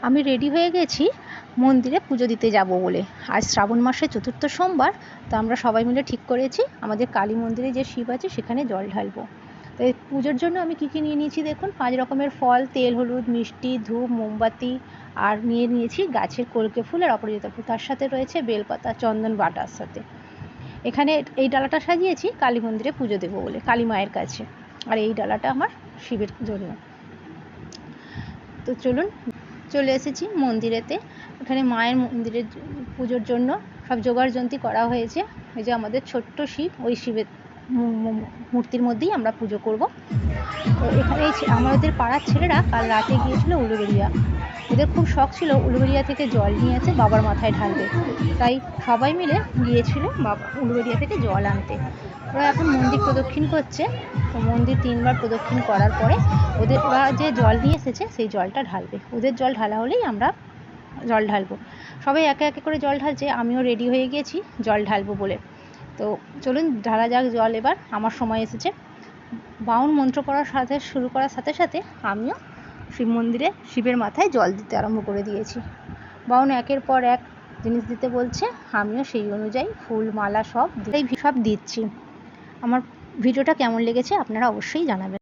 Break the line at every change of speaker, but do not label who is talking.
আমি রেডি হয়ে গেছি মন্দিরে পুজো দিতে যাব বলে। আজ শ্রাবণ মাসের চতুর্থ সোমবার, তো আমরা সবাই মিলে ঠিক করেছি আমাদের কালী মন্দিরে যে শিব আছে সেখানে জল ঢালবো। তো এই পুজোর জন্য আমি কী কী নিয়ে নিয়েছি দেখুন, 5 রকমের ফল, তেল, হলুদ, মিষ্টি, ধূপ, মোমবাতি, আর নিয়ে নিয়েছি গাছের কলকে ফুল আর অপরাজিতা ফুল, তার সাথে রয়েছে বেলপাতা, চন্দন বাটার সাথে। এখানে এই ডালাটা সাজিয়েছি কালী মন্দিরে পুজো দেবো বলে, কালী মায়ের কাছে, আর এই ডালাটা আমার শিবের জন্য। তো চলুন, চলে এসেছি মন্দিরেতে। এখানে মায়ের মন্দিরের পুজোর জন্য সব জোগাড়যন্ত্রী করা হয়েছে। এই যে আমাদের ছোট্ট শিব, ওই শিবের মূর্তির মধ্যেই আমরা পুজো করব। তো এখানে আমাদের পাড়ার ছেলেরা কাল রাতে গিয়েছিল উলুবেড়িয়া। ওদের খুব শখ ছিল উলুবেড়িয়া থেকে জল নিয়ে এসে বাবার মাথায় ঢালবে, তাই সবাই মিলে গিয়েছিল উলুবেড়িয়া থেকে জল আনতে। ওরা এখন মন্দির প্রদক্ষিণ করছে। তো মন্দির 3 বার প্রদক্ষিণ করার পরে ওরা যে জল নিয়ে এসেছে সেই জলটা ঢালবে। ওদের জল ঢালা হলেই আমরা জল ঢালবো। সবাই একে একে করে জল ঢালছে, আমিও রেডি হয়ে গেছি জল ঢালবো বলে। তো চলুন ঢালা যাক জল। এবার আমার সময় এসেছে। বাউন মন্ত্র পড়ার সাথে শুরু করার সাথে সাথে আমিও শিব মন্দিরে শিবের মাথায় জল দিতে আরম্ভ করে দিয়েছি। বাউন একের পর এক জিনিস দিতে বলছে, আমিও সেই অনুযায়ী ফুল, মালা সব দিচ্ছি। আমার ভিডিওটা কেমন লেগেছে আপনারা অবশ্যই জানাবেন।